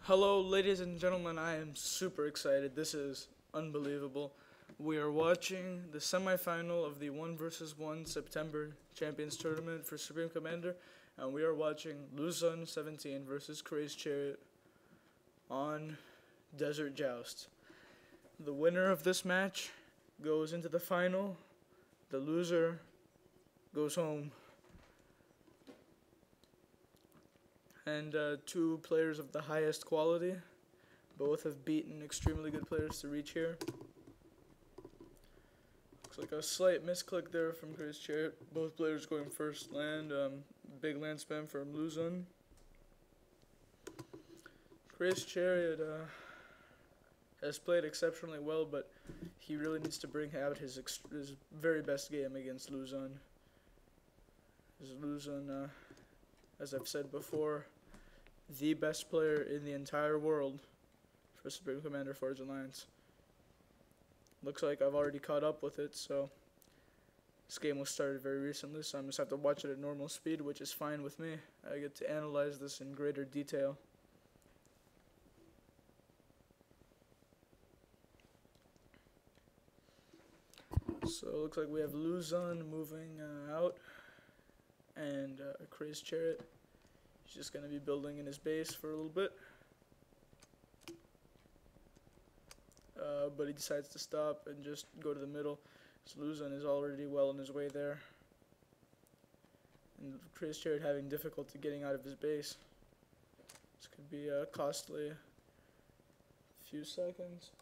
Hello, ladies and gentlemen. I am super excited. This is unbelievable. We are watching the semifinal of the 1 vs 1 September Champions Tournament for Supreme Commander, and we are watching Luzon 17 versus CrazedChariot on Desert Joust. The winner of this match goes into the final. The loser goes home. And two players of the highest quality. Both have beaten extremely good players to reach here. Looks like a slight misclick there from CrazedChariot. Both players going first land. Big land spam from Luzon. CrazedChariot has played exceptionally well, but he really needs to bring out his very best game against Luzon. Luzon, as I've said before, the best player in the entire world for Supreme Commander Forge Alliance. Looks like I've already caught up with it, so this game was started very recently, so I just have to watch it at normal speed, which is fine with me. I get to analyze this in greater detail. So it looks like we have Luzon moving out, and CrazedChariot. He's just going to be building in his base for a little bit. But he decides to stop and just go to the middle. So Luzon is already well on his way there. And CrazedChariot having difficulty getting out of his base. This could be a costly few seconds.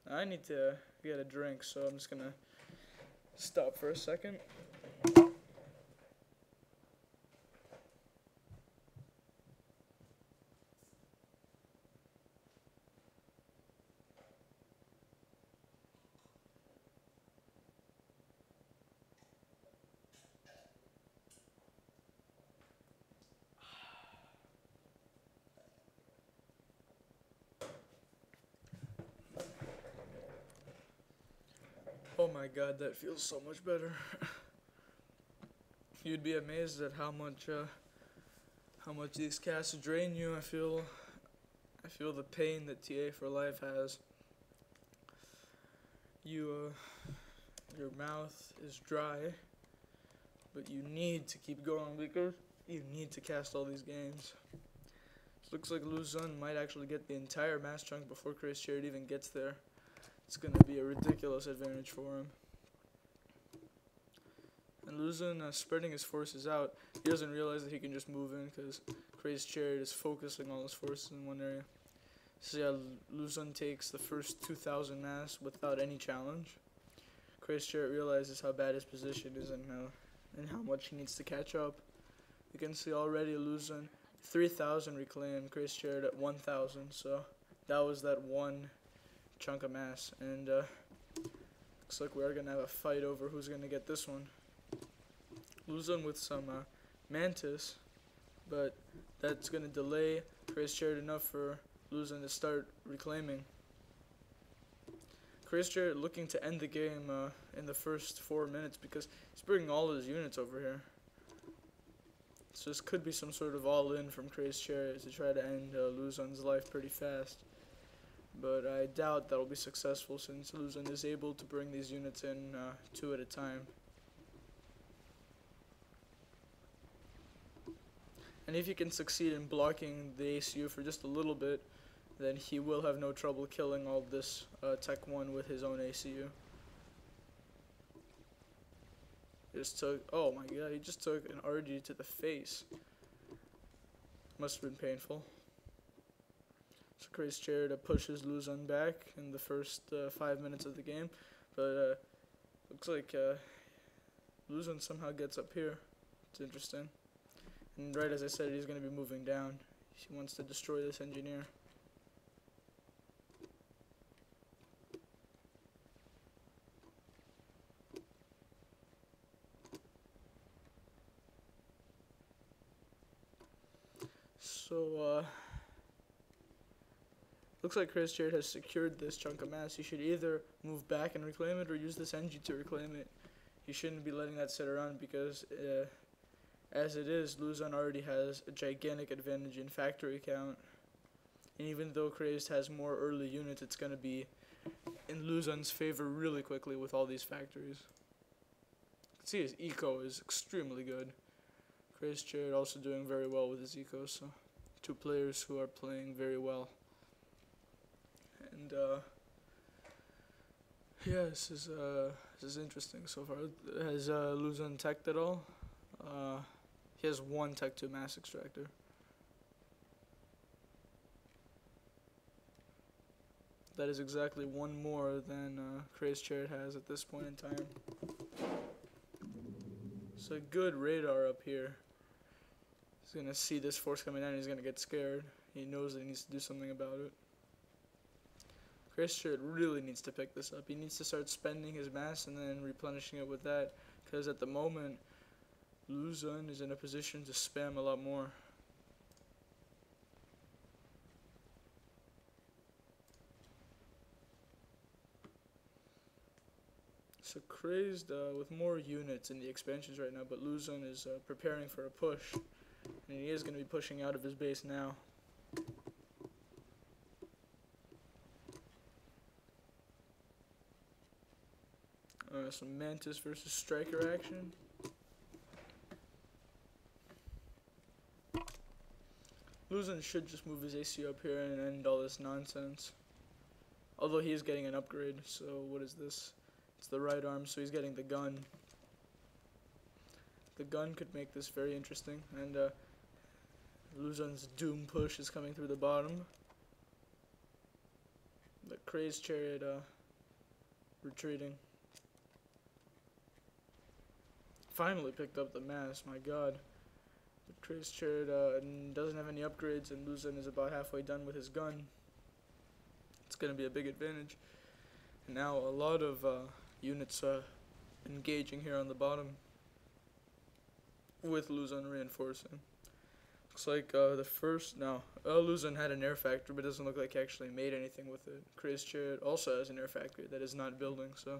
I need to get a drink, so I'm just going to stop for a second. Oh my god, that feels so much better. You'd be amazed at how much these casts drain you. I feel the pain that TA for Life has. Your mouth is dry, but you need to keep going because you need to cast all these games. It looks like Luzon might actually get the entire mass chunk before CrazedChariot even gets there. It's going to be a ridiculous advantage for him. And Luzon spreading his forces out. He doesn't realize that he can just move in because CrazedChariot is focusing all his forces in one area. So yeah, Luzon takes the first 2,000 mass without any challenge. CrazedChariot realizes how bad his position is and how much he needs to catch up. You can see already Luzon 3,000 reclaimed, CrazedChariot at 1,000. So that was that one chunk of mass, and looks like we are going to have a fight over who's going to get this one. Luzon with some Mantis, but that's going to delay CrazedChariot enough for Luzon to start reclaiming. CrazedChariot looking to end the game in the first 4 minutes because he's bringing all his units over here. So this could be some sort of all-in from CrazedChariot to try to end Luzon's life pretty fast. But I doubt that'll be successful since Luzon is able to bring these units in 2 at a time. And if he can succeed in blocking the ACU for just a little bit, then he will have no trouble killing all this Tech 1 with his own ACU. Oh my god, he just took an RG to the face. Must have been painful. So CrazedChariot pushes Luzon back in the first 5 minutes of the game, but looks like Luzon somehow gets up here. It's interesting. And right as I said, he's going to be moving down. He wants to destroy this engineer. So, looks like CrazedChariot has secured this chunk of mass. He should either move back and reclaim it or use this engine to reclaim it. He shouldn't be letting that sit around because as it is, Luzon already has a gigantic advantage in factory count. And even though Crazed has more early units, it's going to be in Luzon's favor really quickly with all these factories. You can see his eco is extremely good. CrazedChariot also doing very well with his eco, so two players who are playing very well. And yeah, this is interesting so far. Has Luzon teched at all? He has one Tech 2 Mass Extractor. That is exactly one more than CrazedChariot has at this point in time. So good radar up here. He's going to see this force coming down and he's going to get scared. He knows that he needs to do something about it. CrazedChariot really needs to pick this up. He needs to start spending his mass and then replenishing it with that. Because at the moment, Luzon is in a position to spam a lot more. So Crazed with more units in the expansions right now, but Luzon is preparing for a push. And he is going to be pushing out of his base now. Some Mantis versus Striker action. Luzon should just move his AC up here and end all this nonsense. Although he is getting an upgrade, so what is this? It's the right arm, so he's getting the gun. The gun could make this very interesting, and Luzon's Doom push is coming through the bottom. The CrazedChariot retreating. Finally picked up the mass, my god. The CrazedChariot doesn't have any upgrades, and Luzon is about halfway done with his gun. It's going to be a big advantage. And now a lot of units engaging here on the bottom with Luzon reinforcing. Looks like Luzon had an air factory, but it doesn't look like he actually made anything with it. CrazedChariot also has an air factory that is not building, so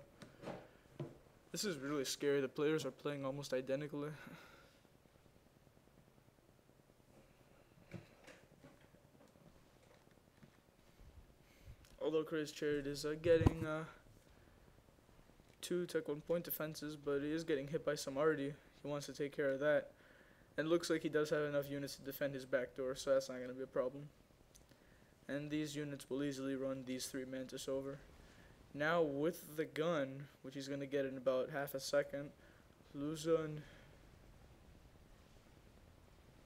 this is really scary. The players are playing almost identically. Although CrazedChariot is getting 2 Tech 1 point defenses, but he is getting hit by some arty. He wants to take care of that. And it looks like he does have enough units to defend his back door, so that's not going to be a problem. And these units will easily run these 3 Mantis over. Now with the gun, which he's going to get in about half a second, Luzon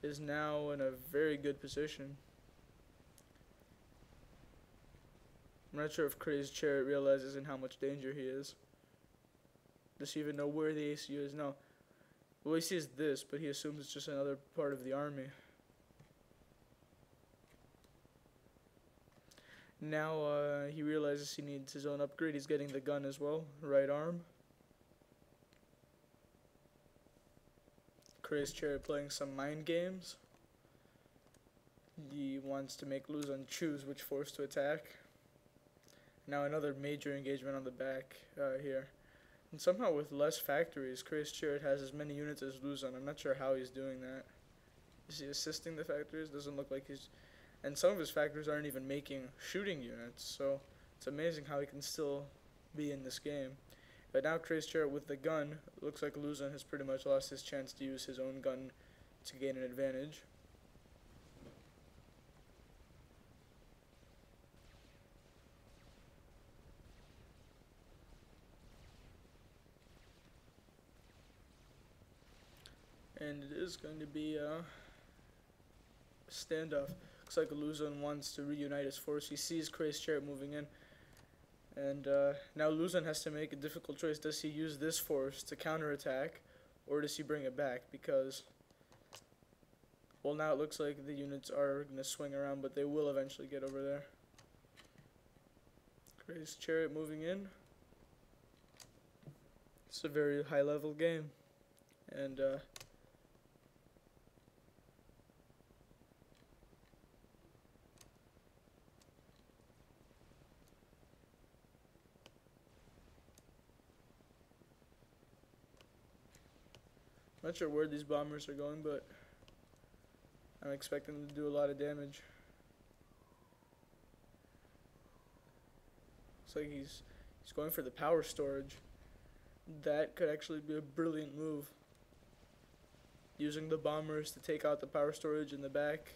is now in a very good position. I'm not sure if CrazedChariot realizes in how much danger he is. Does he even know where the ACU is? No. Well, he sees this, but he assumes it's just another part of the army. Now he realizes he needs his own upgrade. He's getting the gun as well, right arm. CrazedChariot playing some mind games. He wants to make Luzon choose which force to attack. Now another major engagement on the back here. And somehow with less factories, CrazedChariot has as many units as Luzon. I'm not sure how he's doing that. Is he assisting the factories? Doesn't look like he's... And some of his factories aren't even making shooting units, so it's amazing how he can still be in this game. But now CrazedChariot with the gun, it looks like Luzon has pretty much lost his chance to use his own gun to gain an advantage. And it is going to be a standoff. Looks like Luzon wants to reunite his force. He sees CrazedChariot moving in. And now Luzon has to make a difficult choice. Does he use this force to counterattack, or does he bring it back? Because, well, now it looks like the units are going to swing around, but they will eventually get over there. CrazedChariot moving in. It's a very high-level game. And, not sure where these bombers are going, but I'm expecting them to do a lot of damage. Looks like he's going for the power storage. That could actually be a brilliant move. Using the bombers to take out the power storage in the back.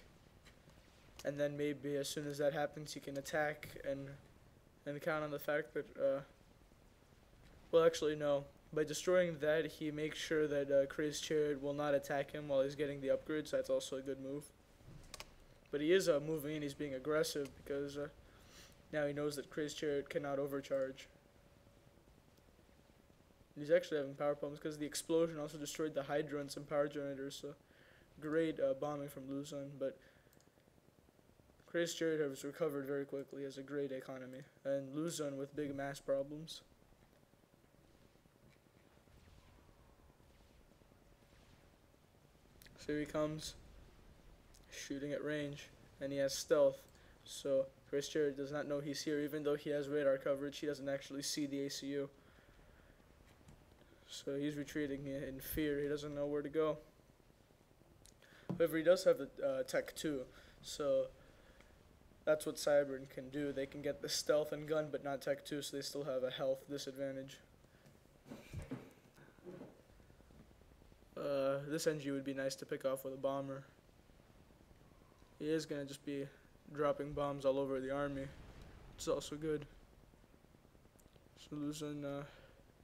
And then maybe as soon as that happens, he can attack and count on the fact that, well, actually, no. By destroying that, he makes sure that CrazedChariot will not attack him while he's getting the upgrades. That's also a good move. But he is moving in, he's being aggressive because now he knows that CrazedChariot cannot overcharge. He's actually having power problems because the explosion also destroyed the Hydra and some power generators. So great bombing from Luzon, but CrazedChariot has recovered very quickly. He has a great economy, and Luzon with big mass problems. So here he comes, shooting at range, and he has stealth. So CrazedChariot does not know he's here, even though he has radar coverage. He doesn't actually see the ACU. So he's retreating in fear. He doesn't know where to go. However, he does have the Tech 2, so that's what Cybern can do. They can get the stealth and gun, but not Tech 2, so they still have a health disadvantage. This NG would be nice to pick off with a bomber. He is going to just be dropping bombs all over the army, which is also good. So Luzon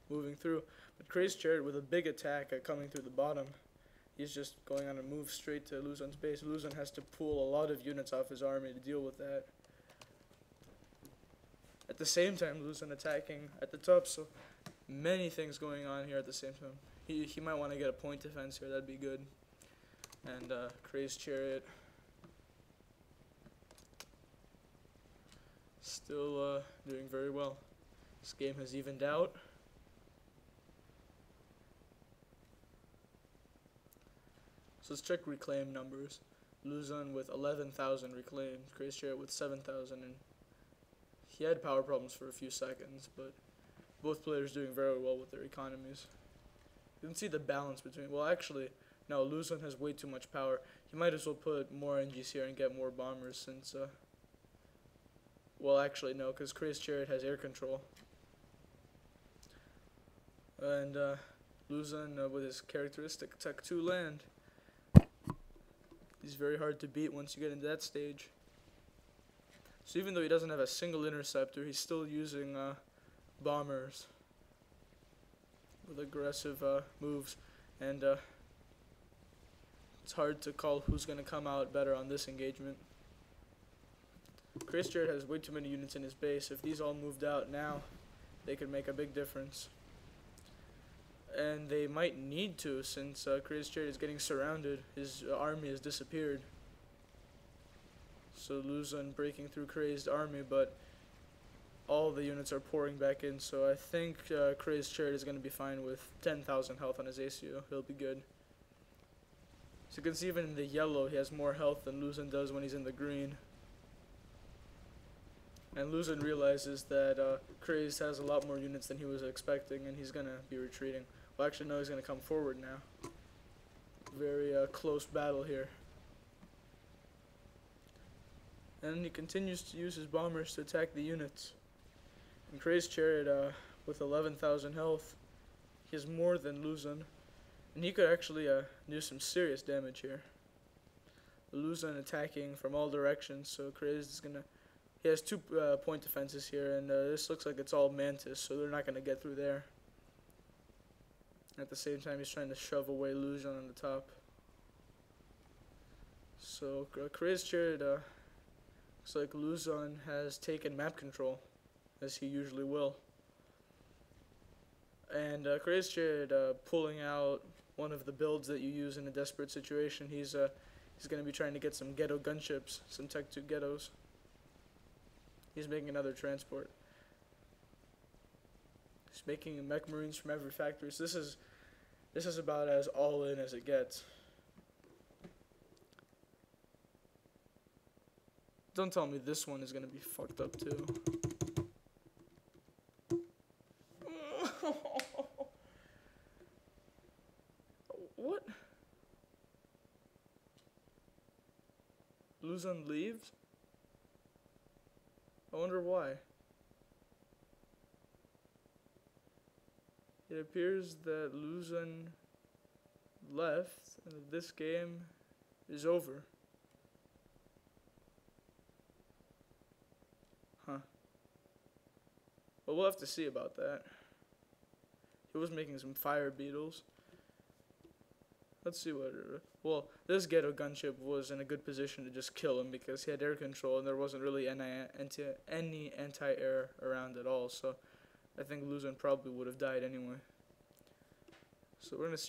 moving through. But CrazedChariot with a big attack coming through the bottom. He's just going on a move straight to Luzon's base. Luzon has to pull a lot of units off his army to deal with that. At the same time, Luzon attacking at the top, so many things going on here at the same time. He might want to get a point defense here, that'd be good. And CrazedChariot still doing very well. This game has evened out. So let's check reclaim numbers. Luzon with 11,000 reclaimed, CrazedChariot with 7,000, and he had power problems for a few seconds, but both players doing very well with their economies. You can see the balance between, well actually, no, Luzon has way too much power. He might as well put more NGs here and get more bombers since, well actually no, because CrazedChariot has air control. And Luzon with his characteristic Tech 2 land. He's very hard to beat once you get into that stage. So even though he doesn't have a single interceptor, he's still using bombers with aggressive moves, and it's hard to call who's going to come out better on this engagement. CrazedChariot has way too many units in his base. If these all moved out now, they could make a big difference. And they might need to, since CrazedChariot is getting surrounded. His army has disappeared. So Luzon breaking through Crazed army, but all the units are pouring back in, so I think CrazedChariot is going to be fine with 10,000 health on his ACU. He'll be good. So you can see even in the yellow, he has more health than Luzon does when he's in the green. And Luzon realizes that Crazed has a lot more units than he was expecting, and he's going to be retreating. Well, actually, no, he's going to come forward now. Very close battle here. And he continues to use his bombers to attack the units. And CrazedChariot with 11,000 health, he has more than Luzon, and he could actually do some serious damage here. Luzon attacking from all directions, so Crazed is gonna. He has 2 point defenses here, and this looks like it's all Mantis, so they're not gonna get through there. At the same time, he's trying to shove away Luzon on the top. So CrazedChariot looks like Luzon has taken map control, as he usually will. And CrazedChariot pulling out one of the builds that you use in a desperate situation. He's going to be trying to get some ghetto gunships, some Tech 2 ghettos. He's making another transport. He's making mech marines from every factory. So this is about as all in as it gets. Don't tell me this one is going to be fucked up too. What? Luzon leaves? I wonder why. it appears that Luzon left and that this game is over. Huh. Well, we'll have to see about that. He was making some fire beetles. Let's see what... Well, this ghetto gunship was in a good position to just kill him because he had air control and there wasn't really any anti-air around at all. So I think Luzon probably would have died anyway. So we're going to see